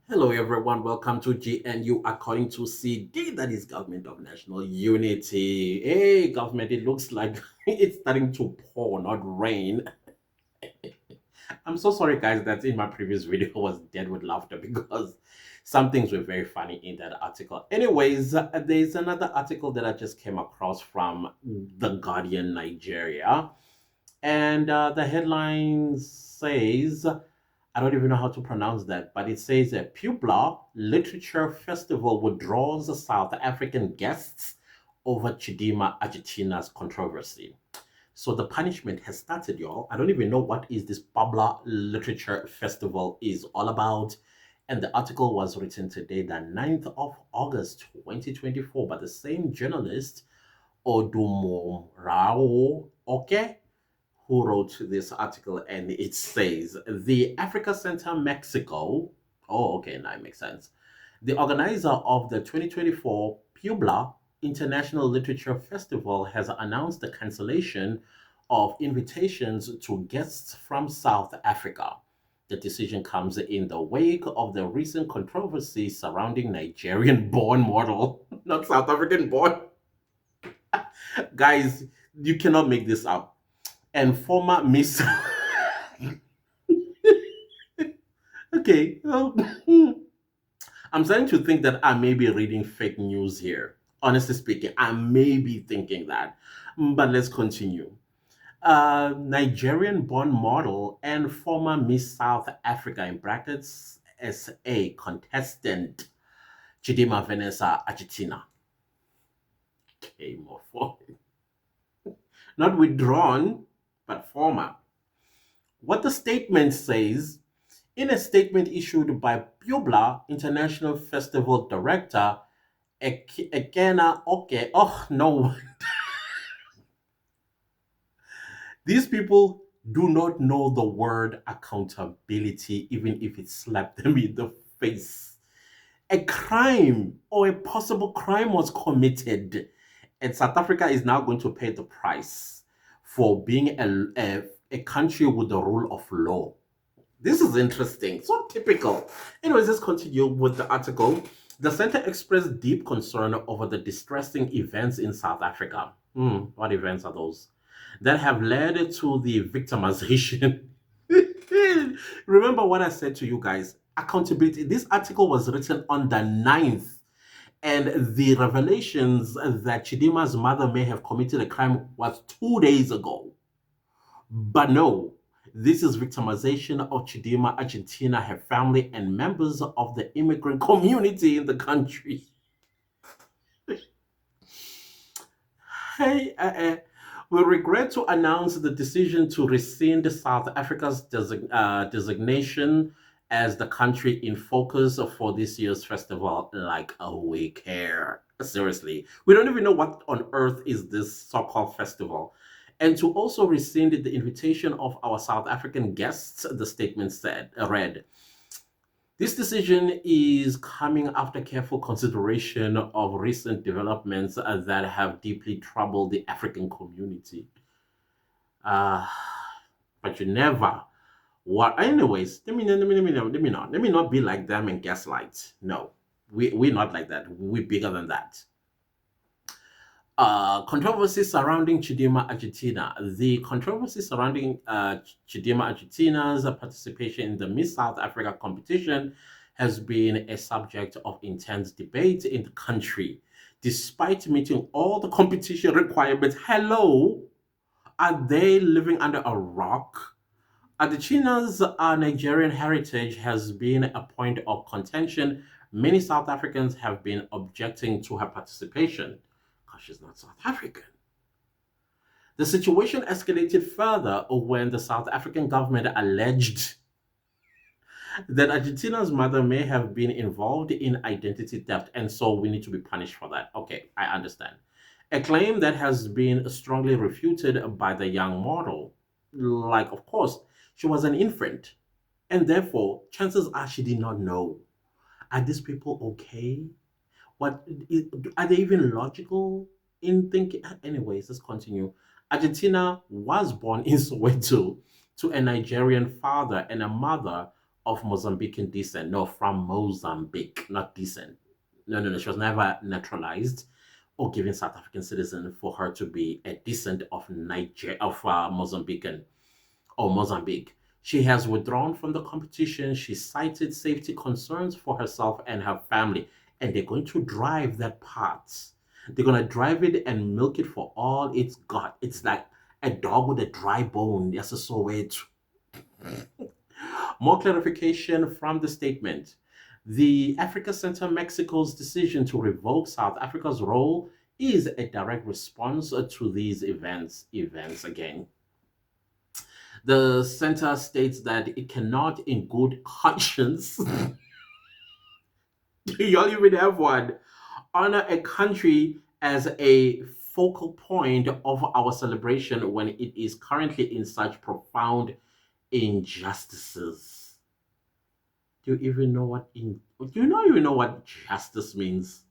Hello, everyone. Welcome to GNU according to CD, that is Government of National Unity. Hey, government, it looks like it's starting to pour, not rain. I'm so sorry, guys, that in my previous video I was dead with laughter because some things were very funny in that article. Anyways, there's another article that I just came across from The Guardian, Nigeria. And the headline says, I don't even know how to pronounce that, but it says a Puebla Literature Festival withdraws South African guests over Chidimma Adetshina's controversy. So the punishment has started, y'all. I don't even know what is this Puebla Literature Festival is all about. And the article was written today, the 9th of August, 2024, by the same journalist, Odumo Rao. Okay, who wrote this article, and it says the Africa Center Mexico. Oh, okay, now it makes sense. The organizer of the 2024 Puebla International Literature Festival has announced the cancellation of invitations to guests from South Africa. The decision comes in the wake of the recent controversy surrounding Nigerian born model, not South African born. Guys, you cannot make this up. And former Miss. Okay, well, I'm starting to think that I may be reading fake news here. Honestly speaking, I may be thinking that. But let's continue. Nigerian born model and former Miss South Africa in brackets SA contestant Chidimma Vanessa Adetshina came off. Not withdrawn, but former. What the statement says, in a statement issued by Puebla International Festival Director Ekena Oke, oh no, these people do not know the word accountability, even if it slapped them in the face. A crime or a possible crime was committed, and South Africa is now going to pay the price for being a country with the rule of law. This is interesting. So typical. Anyways, let's continue with the article. The center expressed deep concern over the distressing events in South Africa. What events are those? That have led to the victimization. Remember what I said to you guys. Accountability. This article was written on the 9th, and the revelations that Chidimma's mother may have committed a crime was 2 days ago. But no, this is victimization of Chidimma Adetshina, her family, and members of the immigrant community in the country. Hey, we regret to announce the decision to rescind South Africa's designation as the country in focus for this year's festival. Like, oh, we care. Seriously. We don't even know what on earth is this so-called festival. And to also rescind the invitation of our South African guests, the statement said, read, this decision is coming after careful consideration of recent developments that have deeply troubled the African community. Uh, but you never. What? Anyways, let me not be like them and gaslight. No, we're not like that. We're bigger than that. Controversy surrounding Chidimma Adetshina. The controversy surrounding Chidimma Adetshina's participation in the Miss South Africa competition has been a subject of intense debate in the country. Despite meeting all the competition requirements, hello, are they living under a rock? Adetshina's Nigerian heritage has been a point of contention. Many South Africans have been objecting to her participation because she's not South African. The situation escalated further when the South African government alleged that Argentina's mother may have been involved in identity theft, and so we need to be punished for that. Okay, I understand. A claim that has been strongly refuted by the young model. Like, of course, she was an infant, and therefore, chances are she did not know. Are these people okay? What are they even logical in thinking? Anyways, let's continue. Argentina was born in Soweto to a Nigerian father and a mother of Mozambican descent. No, from Mozambique, not descent. No, no, no. She was never naturalized or given South African citizen for her to be a descent of Mozambican or Mozambique. She has withdrawn from the competition. She cited safety concerns for herself and her family, and they're going to drive that part. They're going to drive it and milk it for all it's got. It's like a dog with a dry bone. That's so way. More clarification from the statement. The Africa Center Mexico's decision to revoke South Africa's role is a direct response to these events again. The center states that it cannot, in good conscience, y'all even have one, honor a country as a focal point of our celebration when it is currently in such profound injustices. Do you even know what do you know even know what justice means?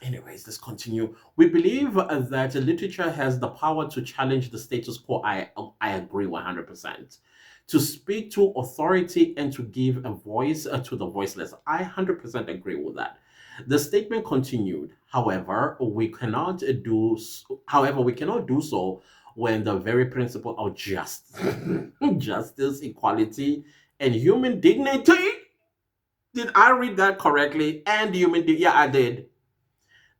Anyways, let's continue. We believe that literature has the power to challenge the status quo. I agree 100%. To speak to authority and to give a voice to the voiceless. I 100% agree with that. The statement continued. However, we cannot do so when the very principle of justice, equality, and human dignity. Did I read that correctly? And human dignity. Yeah, I did.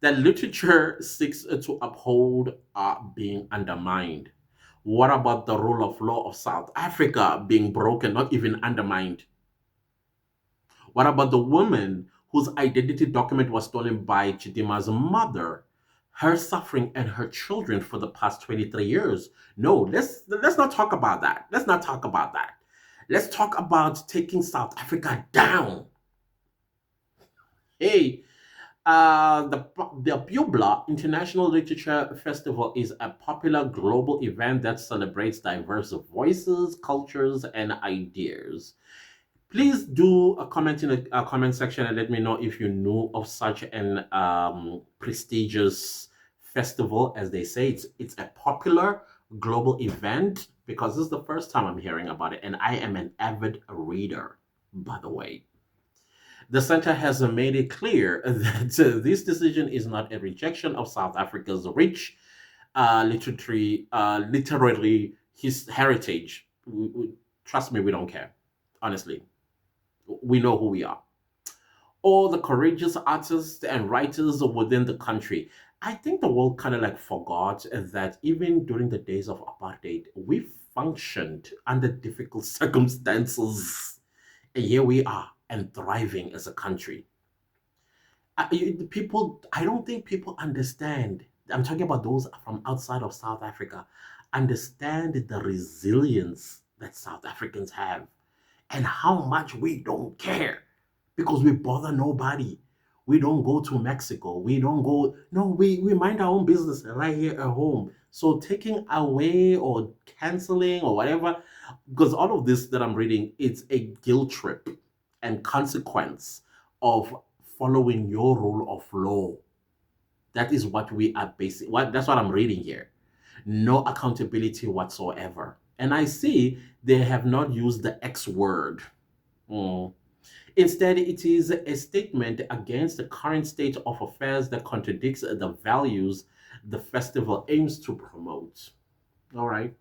That literature seeks to uphold are being undermined. What about the rule of law of South Africa being broken, not even undermined? What about the woman whose identity document was stolen by Chidimma's mother? Her suffering and her children for the past 23 years. No, let's not talk about that. Let's not talk about that. Let's talk about taking South Africa down. Hey, the Publa International Literature Festival is a popular global event that celebrates diverse voices, cultures, and ideas. Please do a comment in the comment section and let me know if you knew of such an prestigious festival. As they say, it's a popular global event because this is the first time I'm hearing about it, and I am an avid reader, by the way. The center has made it clear that this decision is not a rejection of South Africa's rich literary his heritage. Trust me, we don't care. Honestly, we know who we are. All the courageous artists and writers within the country. I think the world kind of like forgot that even during the days of apartheid, we functioned under difficult circumstances. And here we are and thriving as a country. I don't think people understand. I'm talking about those from outside of South Africa, understand the resilience that South Africans have and how much we don't care because we bother nobody. We don't go to Mexico. We don't go, no, we mind our own business right here at home. So taking away or canceling or whatever, because all of this that I'm reading, it's a guilt trip and consequence of following your rule of law. That is what we are basic. That's what I'm reading here. No accountability whatsoever. And I see they have not used the X word. Mm. Instead, it is a statement against the current state of affairs that contradicts the values the festival aims to promote. All right.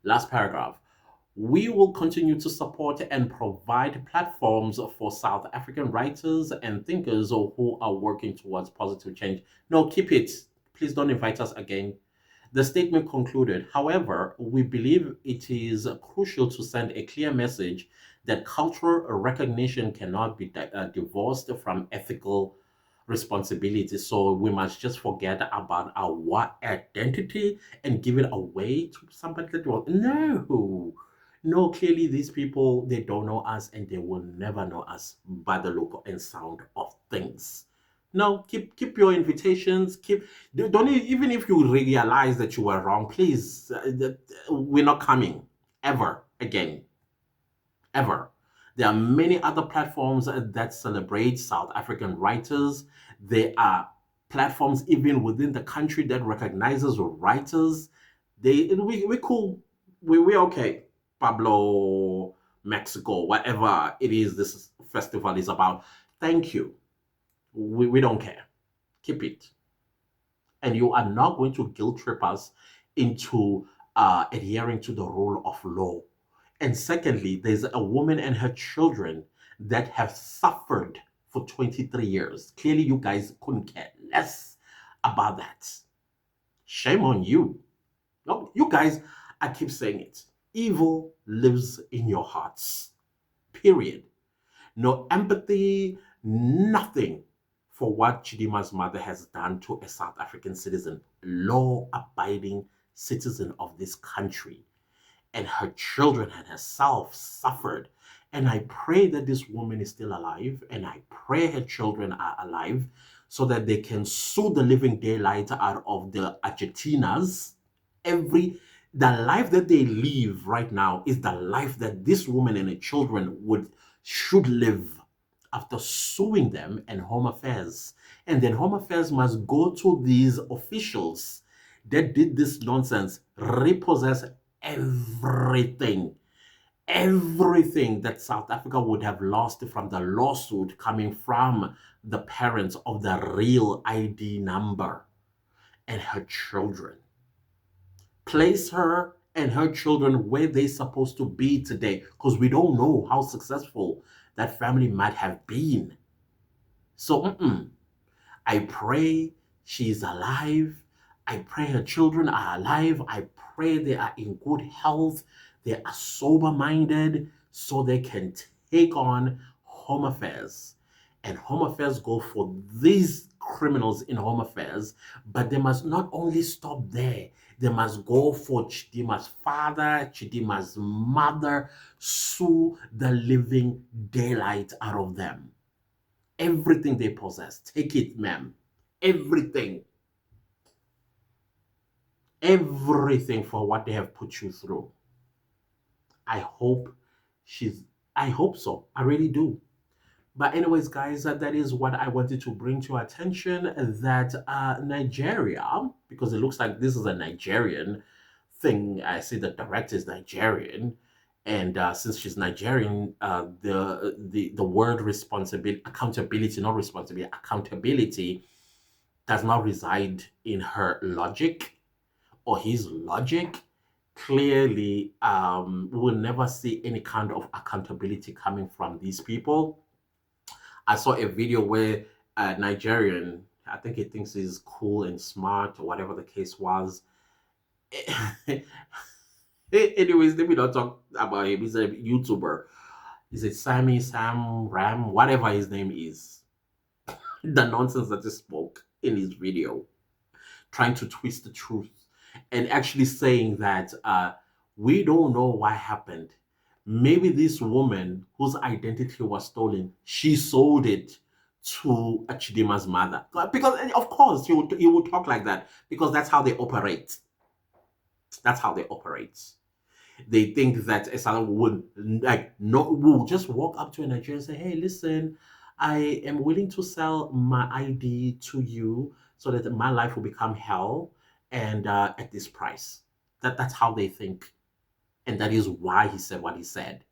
Last paragraph. We will continue to support and provide platforms for South African writers and thinkers who are working towards positive change. No, keep it. Please don't invite us again. The statement concluded, however, we believe it is crucial to send a clear message that cultural recognition cannot be divorced from ethical responsibility. So we must just forget about our identity and give it away to somebody that will. No. No, clearly these people, they don't know us and they will never know us by the look and sound of things. No, keep your invitations. Don't even if you realize that you were wrong, please. We're not coming ever again, ever. There are many other platforms that celebrate South African writers. There are platforms even within the country that recognizes writers. We cool. We okay. Pablo, Mexico, whatever it is this festival is about. Thank you. We don't care. Keep it. And you are not going to guilt trip us into adhering to the rule of law. And secondly, there's a woman and her children that have suffered for 23 years. Clearly, you guys couldn't care less about that. Shame on you. No, you guys, I keep saying it. Evil lives in your hearts. Period. No empathy, nothing for what Chidimma's mother has done to a South African citizen, law abiding citizen of this country. And her children and herself suffered. And I pray that this woman is still alive, and I pray her children are alive so that they can sue the living daylight out of the Adetshinas. The life that they live right now is the life that this woman and her children should live after suing them and Home Affairs. And then Home Affairs must go to these officials that did this nonsense, repossess everything that South Africa would have lost from the lawsuit coming from the parents of the real ID number and her children. Place her and her children where they're supposed to be today, because we don't know how successful that family might have been. So I pray she's alive. I pray her children are alive. I pray they are in good health. They are sober-minded so they can take on Home Affairs. And Home Affairs go for these criminals in Home Affairs, but they must not only stop there. They must go for Chidimma's father, Chidimma's mother, sue the living daylight out of them. Everything they possess, take it, ma'am. Everything. Everything for what they have put you through. I hope so. I really do. But anyways, guys, that is what I wanted to bring to your attention, that Nigeria, because it looks like this is a Nigerian thing. I see the director is Nigerian. And since she's Nigerian, the word accountability, not responsibility, accountability does not reside in her logic or his logic. Clearly, we will never see any kind of accountability coming from these people. I saw a video where a Nigerian, I think he thinks he's cool and smart or whatever the case was. Anyways, let me not talk about him. He's a YouTuber. He's a Sam, Ram, whatever his name is. The nonsense that he spoke in his video, trying to twist the truth and actually saying that we don't know what happened. Maybe this woman whose identity was stolen, she sold it to Chidimma's mother. Because, of course, he would talk like that because that's how they operate. That's how they operate. They think that a South would will just walk up to a Nigerian and say, hey, listen, I am willing to sell my ID to you so that my life will become hell and at this price. That's how they think. And that is why he said what he said.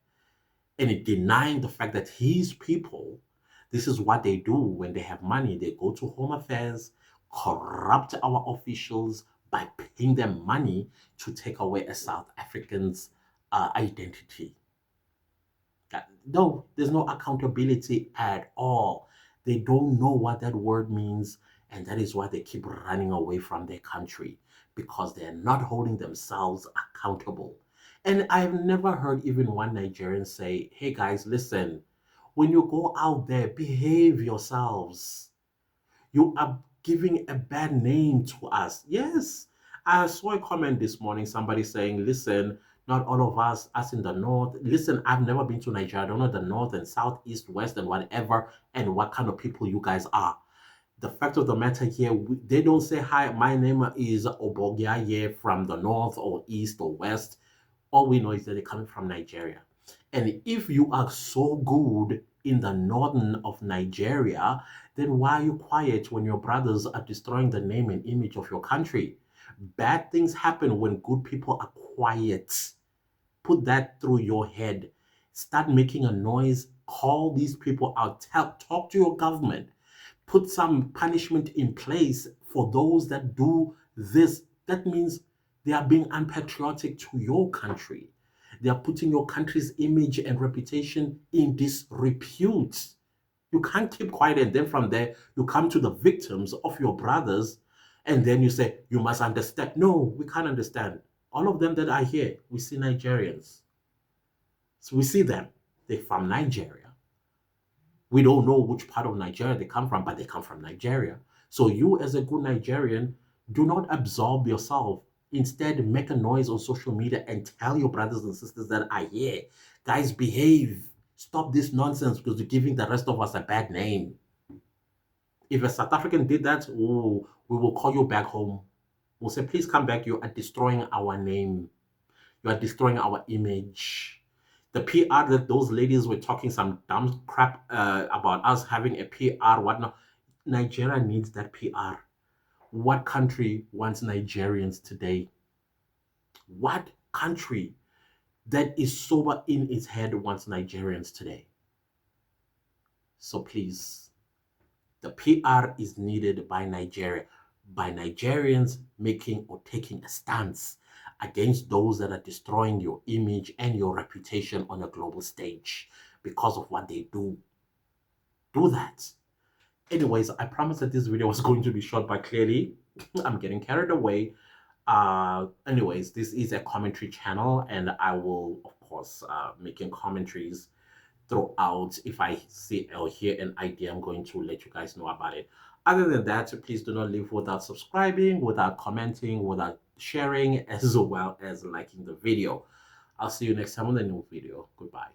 And it denying the fact that his people, this is what they do when they have money. They go to Home Affairs, corrupt our officials by paying them money to take away a South African's identity. No, there's no accountability at all. They don't know what that word means, and that is why they keep running away from their country, because they're not holding themselves accountable. And I've never heard even one Nigerian say, hey guys, listen, when you go out there, behave yourselves. You are giving a bad name to us. Yes, I saw a comment this morning, somebody saying, listen, not all of us in the north. Listen, I've never been to Nigeria. I don't know the north and south, east, west, and whatever, and what kind of people you guys are. The fact of the matter here, they don't say, hi, my name is Obogiaye from the north or east or west. All we know is that they're coming from Nigeria. And if you are so good in the northern of Nigeria, then why are you quiet when your brothers are destroying the name and image of your country? Bad things happen when good people are quiet. Put that through your head. Start making a noise. Call these people out. Talk to your government. Put some punishment in place for those that do this. That means they are being unpatriotic to your country. They are putting your country's image and reputation in disrepute. You can't keep quiet, and then from there you come to the victims of your brothers, and then you say you must understand. No, we can't understand. All of them that are here, we see Nigerians. So we see them. They're from Nigeria. We don't know which part of Nigeria they come from, but they come from Nigeria. So you, as a good Nigerian, do not absorb yourself. Instead, make a noise on social media and tell your brothers and sisters that are here, guys, behave. Stop this nonsense because you're giving the rest of us a bad name. If a South African did that, oh, we will call you back home. We'll say, please come back. You are destroying our name. You are destroying our image. The PR that those ladies were talking some dumb crap about us having a PR, whatnot. Nigeria needs that PR. What country wants Nigerians today? What country that is sober in its head wants Nigerians today? So please, the PR is needed by Nigeria, by Nigerians making or taking a stance against those that are destroying your image and your reputation on a global stage because of what they do. Do that. Anyways, I promised that this video was going to be short, but clearly I'm getting carried away. Anyways, this is a commentary channel, and I will, of course, making commentaries throughout. If I see or hear an idea, I'm going to let you guys know about it. Other than that, please do not leave without subscribing, without commenting, without sharing, as well as liking the video. I'll see you next time on the new video. Goodbye.